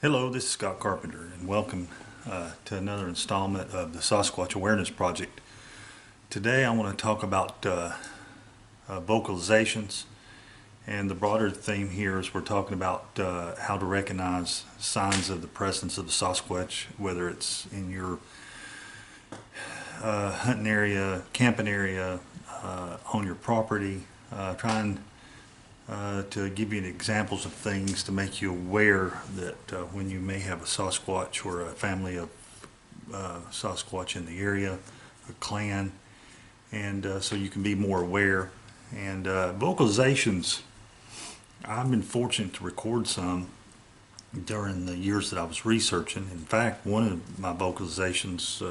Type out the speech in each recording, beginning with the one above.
Hello, this is Scott Carpenter, and welcome to another installment of the Sasquatch Awareness Project. Today I want to talk about vocalizations, and the broader theme here is we're talking about how to recognize signs of the presence of the Sasquatch, whether it's in your hunting area, camping area, on your property, trying to give you examples of things to make you aware that when you may have a Sasquatch or a family of Sasquatch in the area, a clan, and so you can be more aware. And vocalizations, I've been fortunate to record some during the years that I was researching. In fact, one of my vocalizations,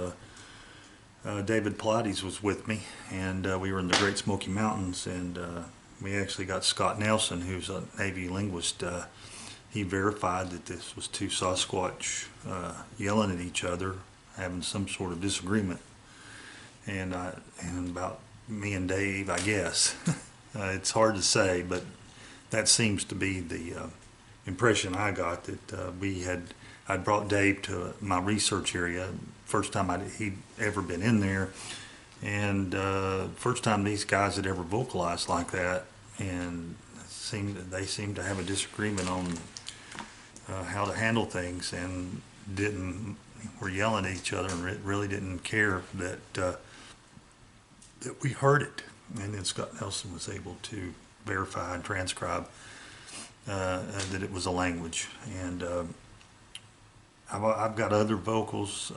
David Pilates was with me, and we were in the Great Smoky Mountains, and we actually got Scott Nelson, who's a Navy linguist. He verified that this was two Sasquatch yelling at each other, having some sort of disagreement, and about me and Dave, I guess. It's hard to say, but that seems to be the impression I got, that I'd brought Dave to my research area, first time he'd ever been in there. And first time these guys had ever vocalized like that, and they seemed to have a disagreement on how to handle things, and were yelling at each other, and really didn't care that we heard it. And then Scott Nelson was able to verify and transcribe that it was a language. And I've got other vocals,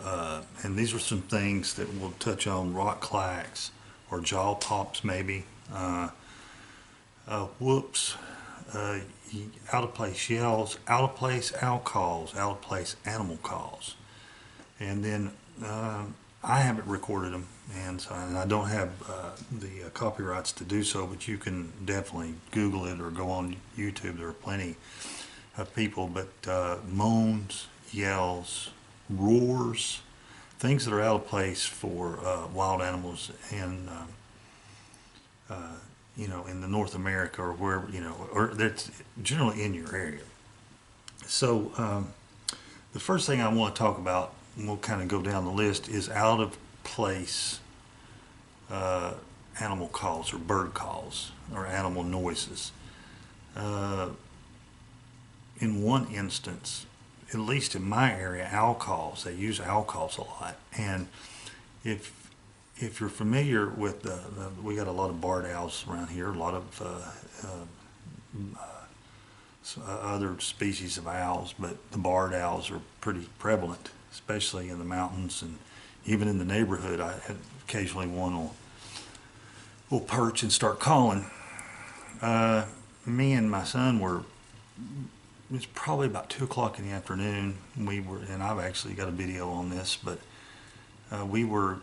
and these are some things that we'll touch on: rock clacks or jaw pops, maybe, whoops, out of place yells, out of place owl calls, out of place animal calls. And then I haven't recorded them, and I don't have the copyrights to do so, but you can definitely Google it or go on YouTube. There are plenty of people, but moans, yells, roars, things that are out of place for wild animals in in the North America, or wherever, or that's generally in your area. So the first thing I want to talk about, and we'll kind of go down the list, is out of place animal calls or bird calls or animal noises. In one instance, at least in my area, owl calls. They use owl calls a lot, and if you're familiar with we got a lot of barred owls around here, a lot of other species of owls, but the barred owls are pretty prevalent, especially in the mountains, and even in the neighborhood. Occasionally one will perch and start calling. Me and my son it was probably about 2 o'clock in the afternoon. And I've actually got a video on this, but we were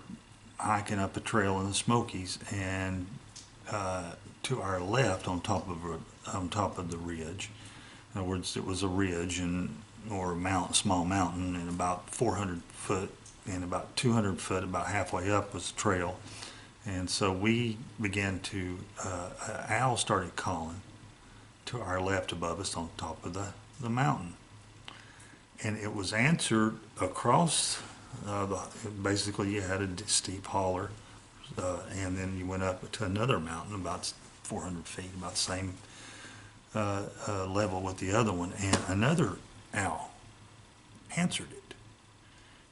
hiking up a trail in the Smokies, and to our left, on top of the ridge. In other words, it was a ridge or a small mountain, and about 400 foot and about 200 foot, about halfway up, was the trail. And so we began to, an owl started calling to our left above us on top of the mountain. And it was answered across, basically you had a steep holler, and then you went up to another mountain about 400 feet, about the same level with the other one, and another owl answered it.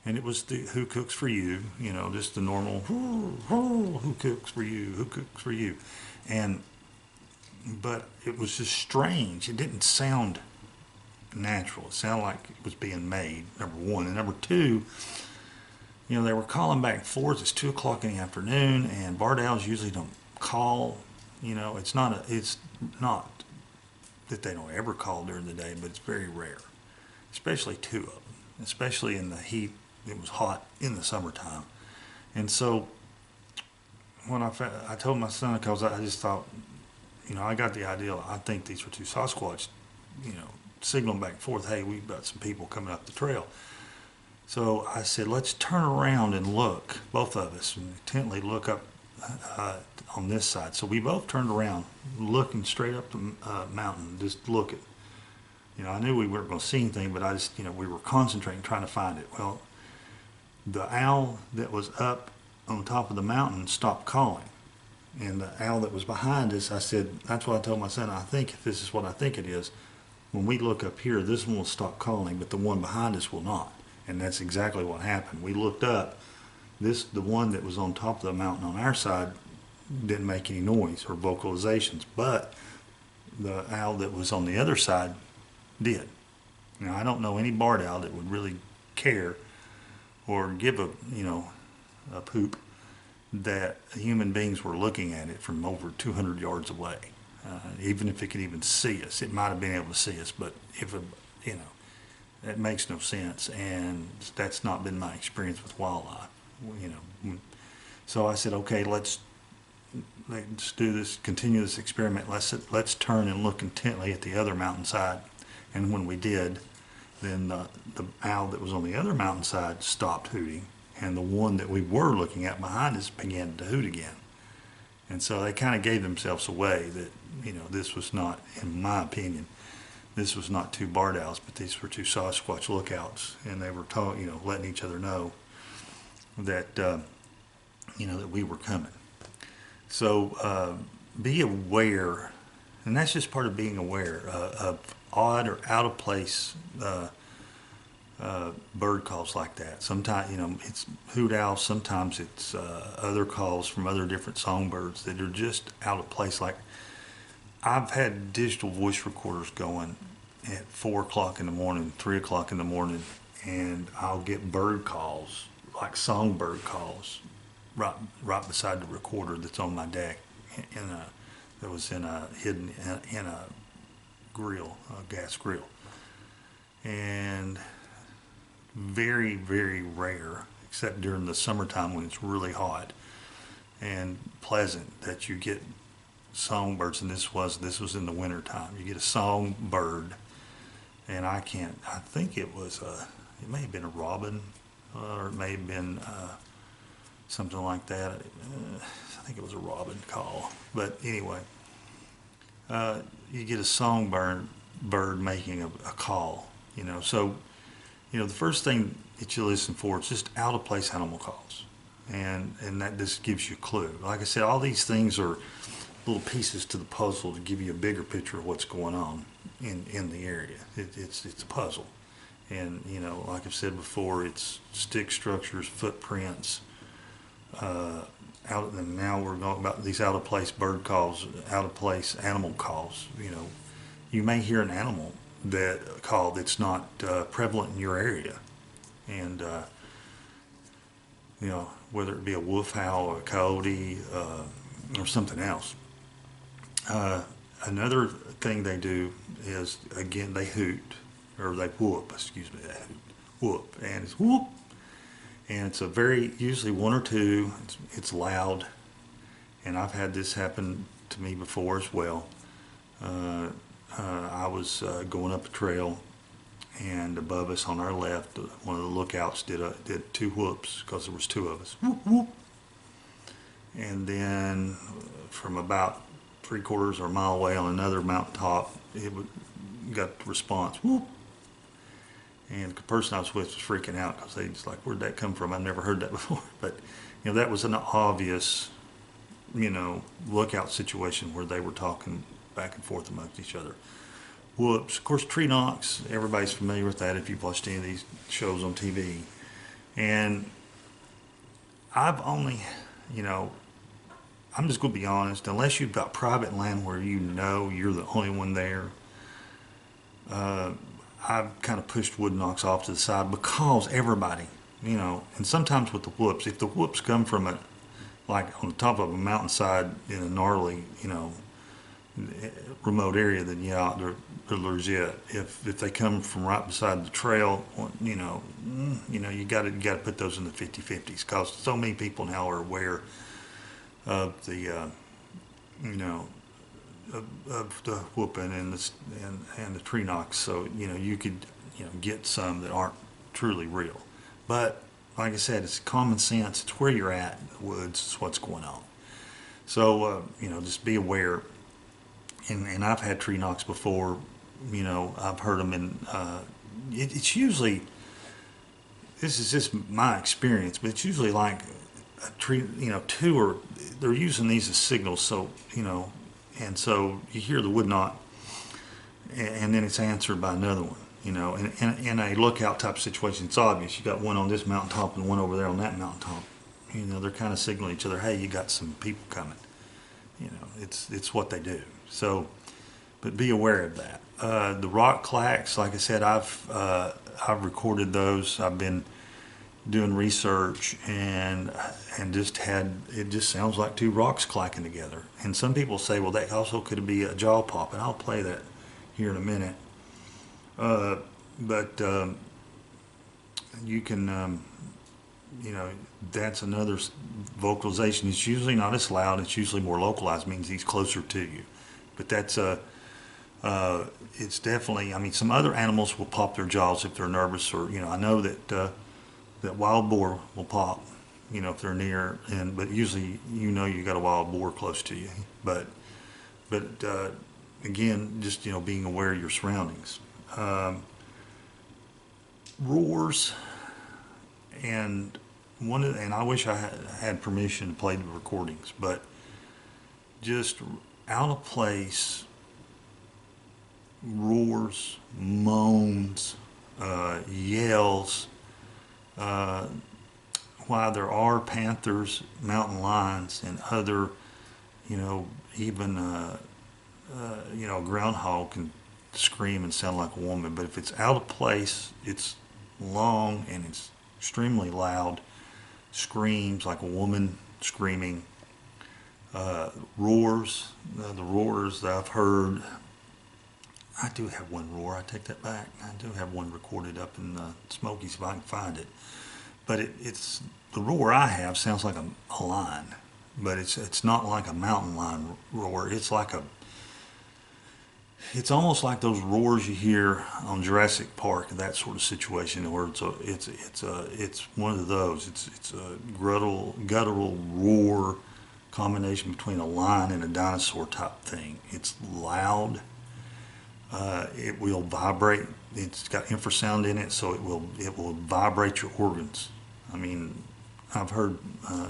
And it was the "Who cooks for you?" You know, just the normal "Who cooks for you? Who cooks for you?" And but it was just strange. It didn't sound natural. It sounded like it was being made. Number one, and number two, you know, they were calling back and forth. It's 2 o'clock in the afternoon, and barred owls usually don't call. You know, it's not that they don't ever call during the day, but it's very rare, especially two of them, especially in the heat. It was hot in the summertime. And so when I told my son, because I just thought, you know, I got the idea. I think these were two Sasquatch, you know, signaling back and forth, hey, we've got some people coming up the trail. So I said, let's turn around and look, both of us, and intently look up on this side. So we both turned around, looking straight up the mountain, just looking. You know, I knew we weren't going to see anything, but I just, you know, we were concentrating, trying to find it. Well, the owl that was up on top of the mountain stopped calling. And the owl that was behind us, I said, that's what I told my son, I think if this is what I think it is, when we look up here, this one will stop calling, but the one behind us will not. And that's exactly what happened. We looked up, the one that was on top of the mountain on our side didn't make any noise or vocalizations, but the owl that was on the other side did. Now, I don't know any barred owl that would really care or give a, you know, a poop that human beings were looking at it from over 200 yards away. Even if it could even see us, it might have been able to see us, but if it, you know, that makes no sense, and that's not been my experience with wildlife, you know. So I said, okay, let's do this, continue this experiment. Let's turn and look intently at the other mountainside. And when we did, then the owl that was on the other mountainside stopped hooting, and the one that we were looking at behind us began to hoot again. And so they kind of gave themselves away that, you know, this was not, in my opinion, this was not two barred owls, but these were two Sasquatch lookouts, and they were you know, letting each other know that, you know, that we were coming. So be aware, and that's just part of being aware of odd or out of place bird calls like that. Sometimes, you know, it's hoot owls, sometimes it's other calls from other different songbirds that are just out of place. Like, I've had digital voice recorders going at 4 o'clock in the morning, 3 o'clock in the morning, and I'll get bird calls, like songbird calls, right beside the recorder that's on my deck, that was hidden in a grill, a gas grill. And very, very rare, except during the summertime when it's really hot and pleasant, that you get songbirds. And this was in the winter time. You get a songbird, and I think it may have been a robin, or it may have been something like that. I think it was a robin call. But anyway, you get a songbird making a call, you know. So, you know, the first thing that you listen for is just out of place animal calls, and that just gives you a clue. Like I said, all these things are little pieces to the puzzle to give you a bigger picture of what's going on in the area. It's a puzzle, and, you know, like I've said before, it's stick structures, footprints. And now we're talking about these out of place bird calls, out of place animal calls. You know, you may hear an animal that's not prevalent in your area, and you know, whether it be a wolf owl or a coyote or something else. Another thing they do is, again, they hoot, or they whoop. Excuse me, they hoot, whoop, and it's whoop, and it's usually one or two. It's loud, and I've had this happen to me before as well. I was going up a trail, and above us on our left, one of the lookouts did two whoops, because there was two of us. Whoop, whoop. And then from about 3/4 or a mile away on another mountaintop, got the response, whoop. And the person I was with was freaking out, because they just like, where'd that come from? I've never heard that before. But, you know, that was an obvious, you know, lookout situation where they were talking back and forth amongst each other. Whoops. Of course, tree knocks, everybody's familiar with that if you've watched any of these shows on TV. And I've only, you know, I'm just going to be honest, unless you've got private land where you know you're the only one there, I've kind of pushed wood knocks off to the side because everybody, you know, and sometimes with the whoops, if the whoops come from a, like on the top of a mountainside in a gnarly, you know, remote area, then yeah, they're legit. If they come from right beside the trail, you know, you got to put those in the 50/50s because so many people now are aware of the, you know, of the whooping and the tree knocks. So you know you could get some that aren't truly real, but like I said, it's common sense. It's where you're at in the woods. It's what's going on. So you know, just be aware. And I've had tree knocks before. You know, I've heard them in. It's usually, this is just my experience, but it's usually like a tree. You know, two or they're using these as signals. So you know, and so you hear the wood knock, and then it's answered by another one. You know, in a lookout type situation, it's obvious. You got one on this mountaintop and one over there on that mountaintop. You know, they're kind of signaling each other, hey, you got some people coming. You know, it's what they do. So, but be aware of that. The rock clacks, like I said, I've recorded those. I've been doing research and just it just sounds like two rocks clacking together. And some people say, well, that also could be a jaw pop, and I'll play that here in a minute. But you can, you know, that's another vocalization. It's usually not as loud. It's usually more localized, means he's closer to you. But that's it's definitely, I mean, some other animals will pop their jaws if they're nervous, or, you know, I know that that wild boar will pop, you know, if they're near, but usually, you know, you got a wild boar close to you. But again, just, you know, being aware of your surroundings. Roars, and and I wish I had permission to play the recordings, but just out of place roars, moans, yells, while there are panthers, mountain lions, and other, you know, even you know, groundhog can scream and sound like a woman, but if it's out of place, it's long and it's extremely loud, screams like a woman screaming. Roars, the roars that I've heard, I do have one roar, I take that back, I do have one recorded up in the Smokies if I can find it, but it's the roar I have sounds like a lion, but it's not like a mountain lion roar. It's almost like those roars you hear on Jurassic Park, that sort of situation, where it's one of those. It's a guttural roar combination between a lion and a dinosaur type thing. It's loud. It will vibrate. It's got infrasound in it, so it will vibrate your organs. I mean, I've heard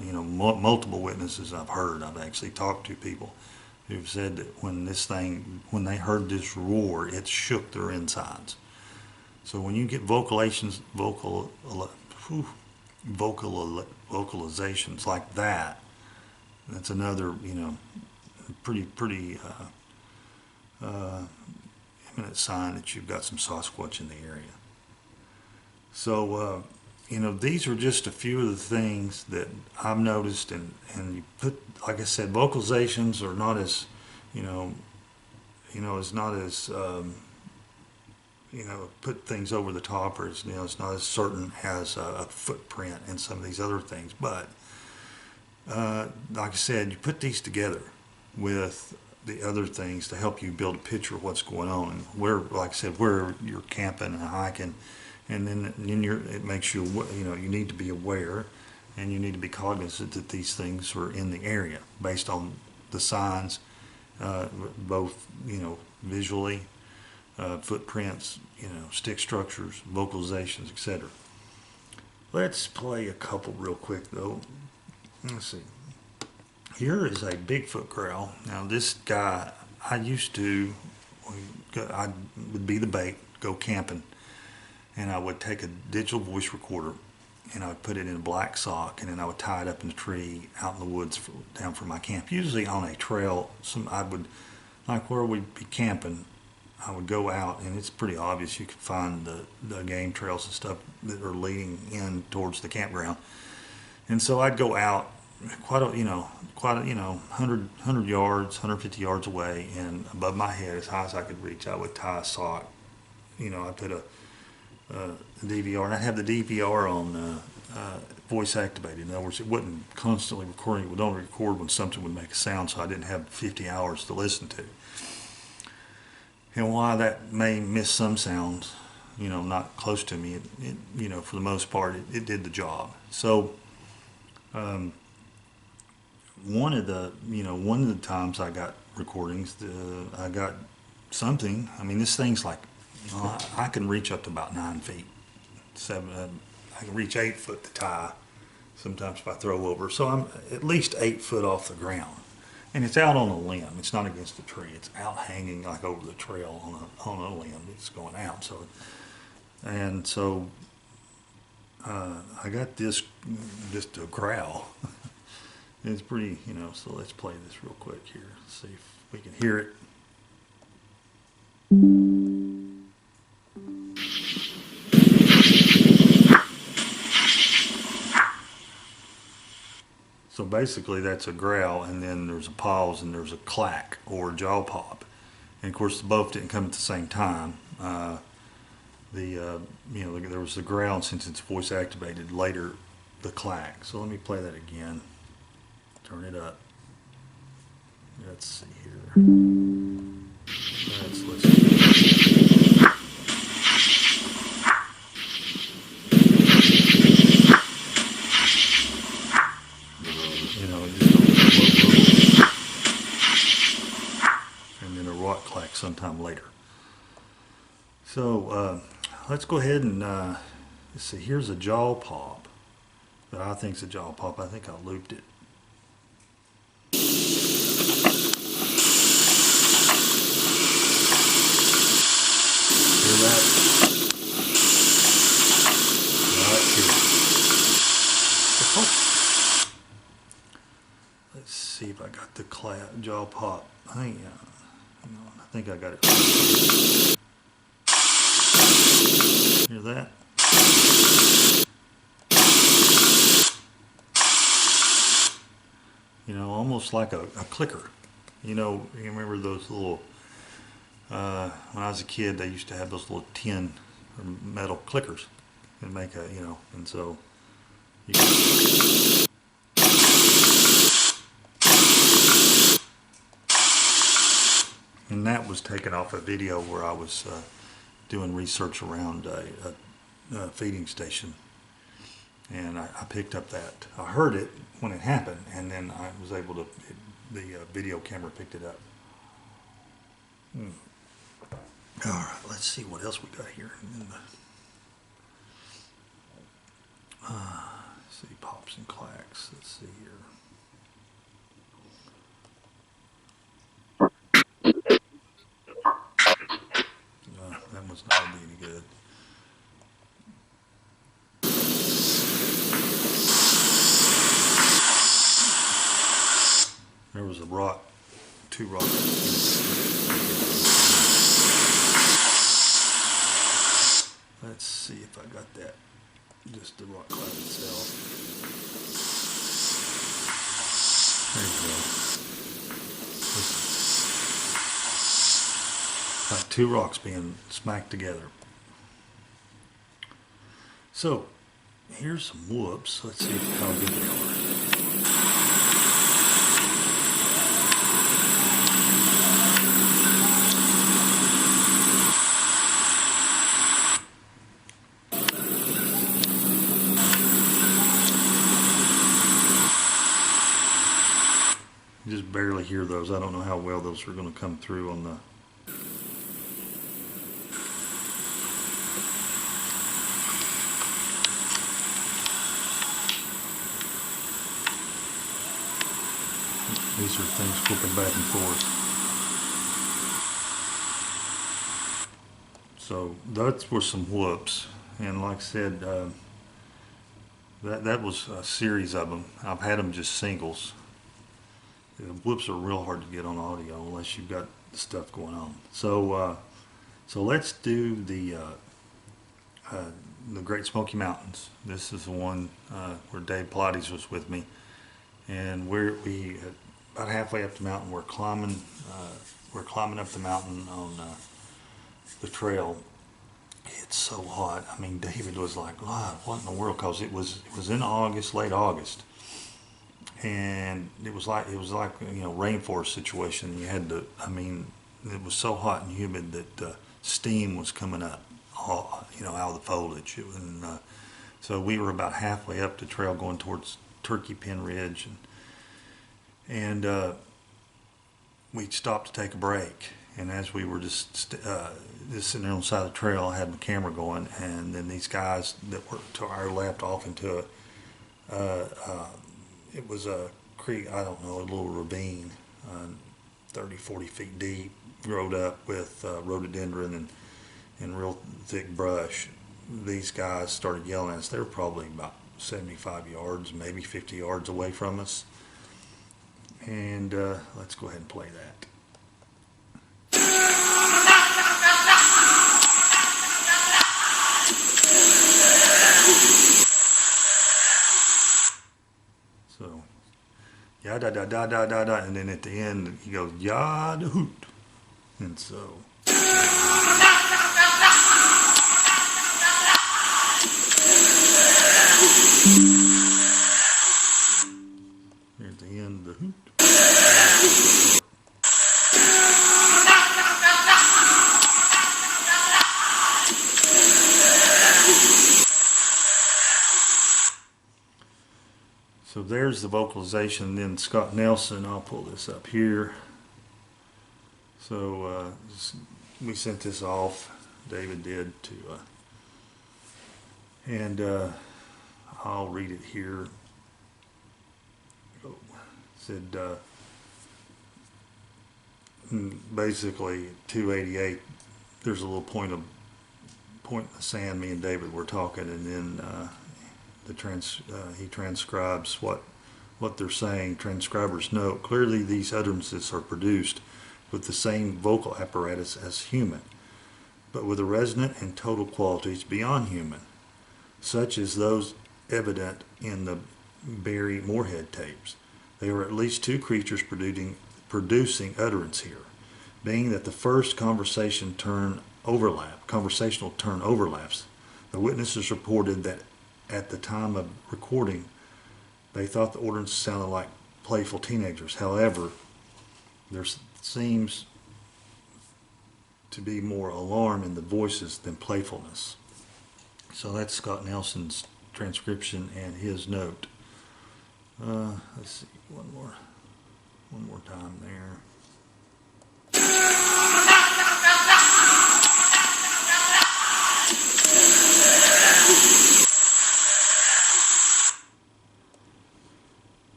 you know, multiple witnesses. I've actually talked to people who've said that when they heard this roar, it shook their insides. So when you get vocalizations like that, that's another, you know, pretty imminent sign that you've got some Sasquatch in the area. So you know, these are just a few of the things that I've noticed, and you put, like I said, vocalizations are not as, you know, it's not as, you know, put things over the top, or it's, you know, it's not as certain as a footprint and some of these other things. But like I said, you put these together with the other things to help you build a picture of what's going on, and where, like I said, where you're camping and hiking. And then it makes you, you know, you need to be aware, and you need to be cognizant that these things are in the area based on the signs, both, you know, visually, footprints, you know, stick structures, vocalizations, etc. Let's play a couple real quick though. Let's see. Here is a Bigfoot growl. Now this guy, I used to, I would be the bait, go camping, and I would take a digital voice recorder and I would put it in a black sock, and then I would tie it up in a tree out in the woods down from my camp, usually on a trail. I would, like where we'd be camping, I would go out, and it's pretty obvious. You could find the game trails and stuff that are leading in towards the campground. And so I'd go out quite a, 100 yards, 150 yards away, and above my head, as high as I could reach, I would tie a sock. I put a DVR, and I'd have the DVR on voice activated. In other words, it wasn't constantly recording. It would only record when something would make a sound, so I didn't have 50 hours to listen to. And while that may miss some sounds, not close to me, it for the most part, it did the job. So one of the times I got recordings, I got something. I mean, this thing's like, I can reach up to about 9 feet, 7. I can reach 8 foot to tie. Sometimes if I throw over, so I'm at least 8 foot off the ground, and it's out on a limb. It's not against a tree. It's out hanging like over the trail on a limb. It's going out. So I got this, just a growl. It's pretty, so let's play this real quick here. See if we can hear it. So basically that's a growl, and then there's a pause, and there's a clack or a jaw pop. And of course both didn't come at the same time. There was the growl, and since it's voice activated, later the clack. So let me play that again. Turn it up. Let's see here. Let's listen. And then a rock clack sometime later. So let's go ahead and let's see. Here's a jaw pop that I think is a jaw pop. I think I looped it. Hear that? Right here. Let's see if I got the jaw pop. I think I got it. Hear that? Almost like a clicker. You remember those little, when I was a kid, they used to have those little tin or metal clickers and make and so you can, and that was taken off a video where I was doing research around a feeding station, and I picked up that. I heard it when it happened, and then I was able to, the video camera picked it up. All right, let's see what else we got here. Let's see, pops and clacks. Let's see here. That must not be any good. There was a rock, 2 rocks. Let's see if I got that. Just the rock clap itself. There you go. Like 2 rocks being smacked together. So here's some whoops. Let's see how good they are. Just barely hear those. I don't know how well those are going to come through on the. These are things flipping back and forth. So those were some whoops, and like I said, that was a series of them. I've had them just singles. The whoops are real hard to get on audio unless you've got stuff going on. So let's do the Great Smoky Mountains. This is the one where Dave Pilates was with me, and we about halfway up the mountain. We're climbing up the mountain on the trail. It's so hot. I mean, David was like, "Wow, what in the world?" Because it was in August, late August, and it was like rainforest situation. You had to. I mean, it was so hot and humid that steam was coming up, out of the foliage. So we were about halfway up the trail, going towards Turkey Pin Ridge, and we stopped to take a break. And as we were just sitting there on the side of the trail, I had my camera going, and then these guys that were to our left off into it was a creek, I don't know, a little ravine, 30, 40 feet deep, growed up with rhododendron and real thick brush. These guys started yelling at us. They were probably about 75 yards, maybe 50 yards away from us. And let's go ahead and play that. So, ya da da da da da da, and then at the end he goes ya da hoot, and so. Here's the end of the hoot. So there's the vocalization. Then Scott Nelson, I'll pull this up here. So we sent this off, David did, and I'll read it here. It said, basically 288, there's a little point in the sand, me and David were talking, and then he transcribes what they're saying. Transcribers note, clearly these utterances are produced with the same vocal apparatus as human, but with a resonant and total qualities beyond human, such as those evident in the Barry Moorhead tapes. There are at least two creatures producing utterance here, being that the first conversational turn overlaps. The witnesses reported that at the time of recording, they thought the utterance sounded like playful teenagers. However, there seems to be more alarm in the voices than playfulness. So that's Scott Nelson's transcription and his note. Let's see, one more time there.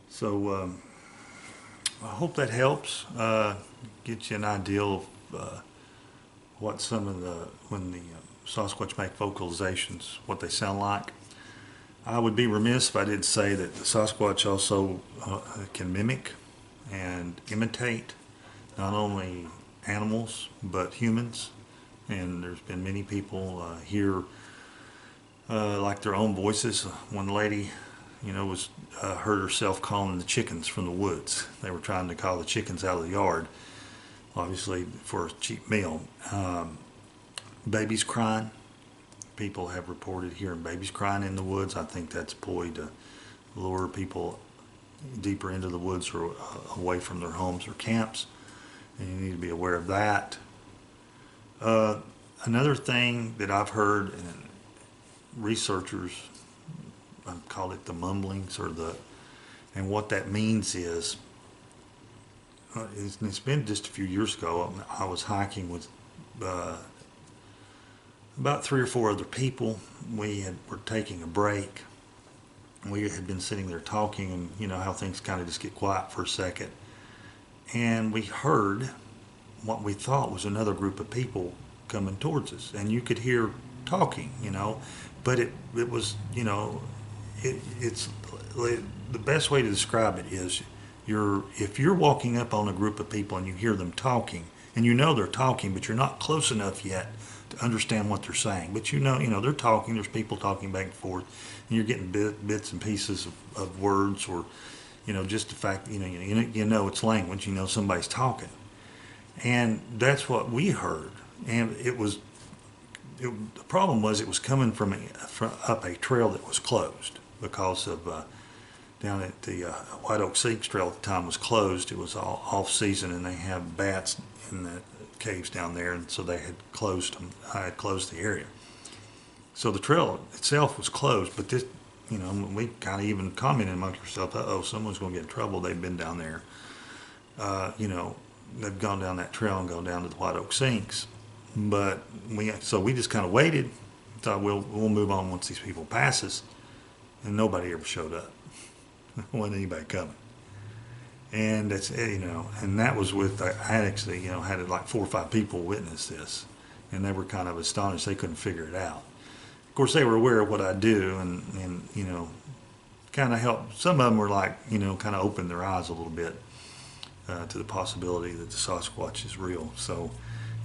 So I hope that helps get you an idea of what when the Sasquatch make vocalizations, what they sound like. I would be remiss if I didn't say that the Sasquatch also can mimic and imitate not only animals but humans, and there's been many people hear like their own voices. One lady was heard herself calling the chickens from the woods. They were trying to call the chickens out of the yard, obviously for a cheap meal. Babies crying. People have reported hearing babies crying in the woods. I think that's a ploy to lure people deeper into the woods or away from their homes or camps, and you need to be aware of that. Another thing that I've heard, and researchers call it the mumblings, and what that means is, it's been just a few years ago. I was hiking with about 3 or 4 other people. We were taking a break. We had been sitting there talking, and you know how things kind of just get quiet for a second. And we heard what we thought was another group of people coming towards us, and you could hear talking, but it was, it's the best way to describe it is if you're walking up on a group of people and you hear them talking, and they're talking, but you're not close enough yet to understand what they're saying, but they're talking. There's people talking back and forth, and you're getting bits and pieces of words, or just the fact it's language. Somebody's talking, and that's what we heard. And the problem was it was coming from up a trail that was closed because of down at the White Oak Sinks Trail at the time was closed. It was all off season, and they have bats in the caves down there, and so they had closed them. I had closed the area, so the trail itself was closed. But this, we kind of even commented amongst ourselves, "Uh-oh, someone's going to get in trouble. They've been down there. They've gone down that trail and gone down to the White Oak Sinks." But we just kind of waited. Thought we'll move on once these people pass us, and nobody ever showed up. Wasn't anybody coming. And that's and that was with I had actually had like 4 or 5 people witness this, and they were kind of astonished. They couldn't figure it out. Of course, they were aware of what I do, and kind of helped. Some of them were like kind of opened their eyes a little bit to the possibility that the Sasquatch is real. So,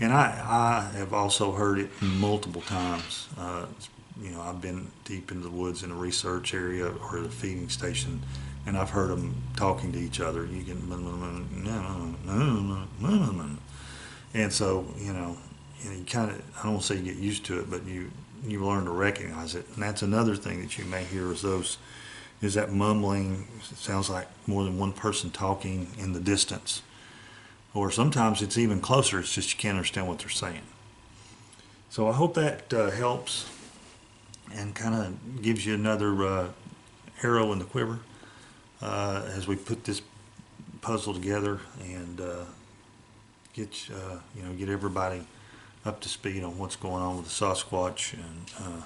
and I have also heard it multiple times. I've been deep into the woods in a research area or a feeding station, and I've heard them talking to each other. You can, and so you kind of, I don't want to say you get used to it, but you learn to recognize it. And that's another thing that you may hear is that mumbling. It sounds like more than one person talking in the distance, or sometimes it's even closer. It's just you can't understand what they're saying. So I hope that helps and kind of gives you another arrow in the quiver as we put this puzzle together and get everybody up to speed on what's going on with the Sasquatch. And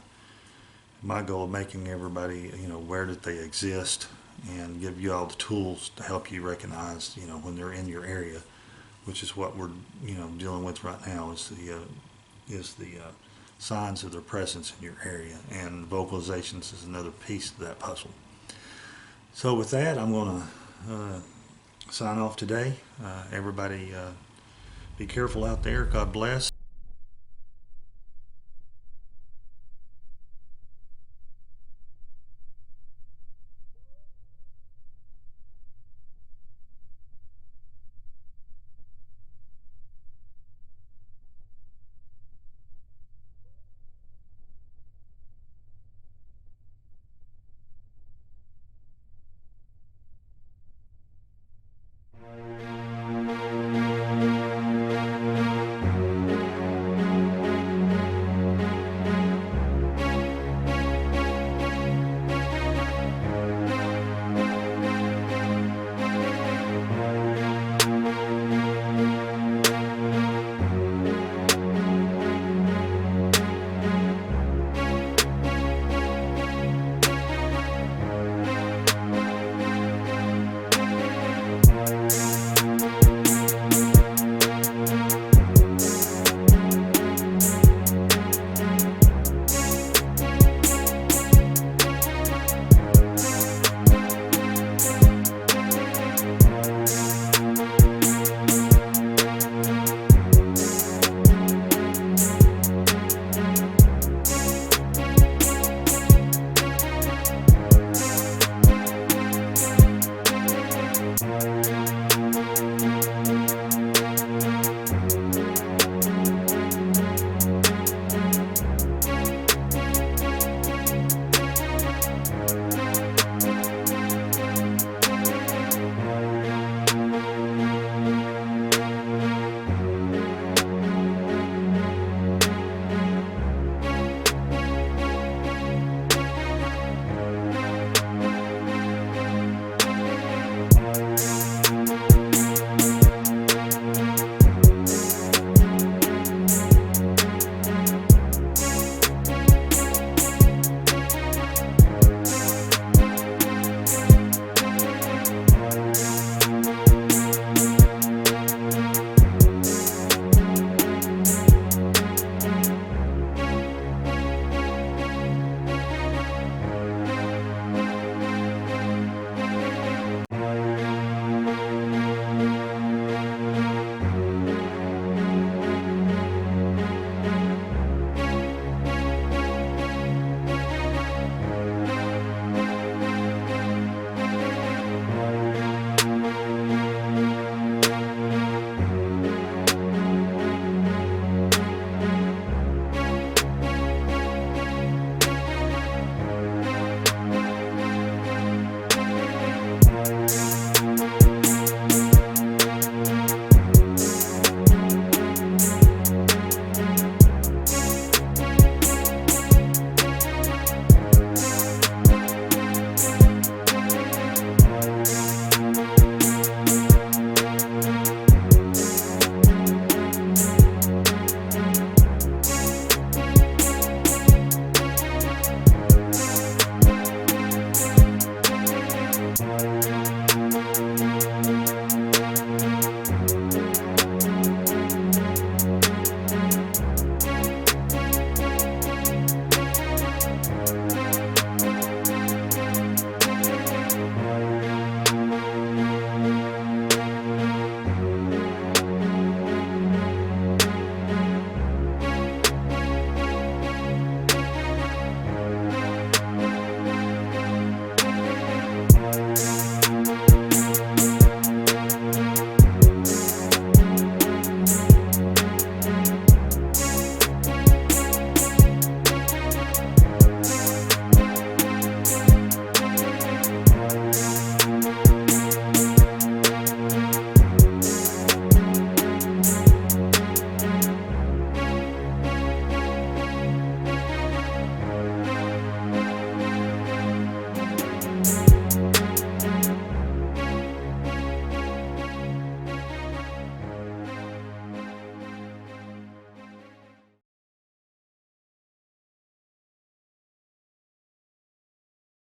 my goal of making everybody aware that they exist and give you all the tools to help you recognize when they're in your area, which is what we're dealing with right now, is the signs of their presence in your area, and vocalizations is another piece of that puzzle. So with that, I'm going to sign off today. Everybody be careful out there. God bless.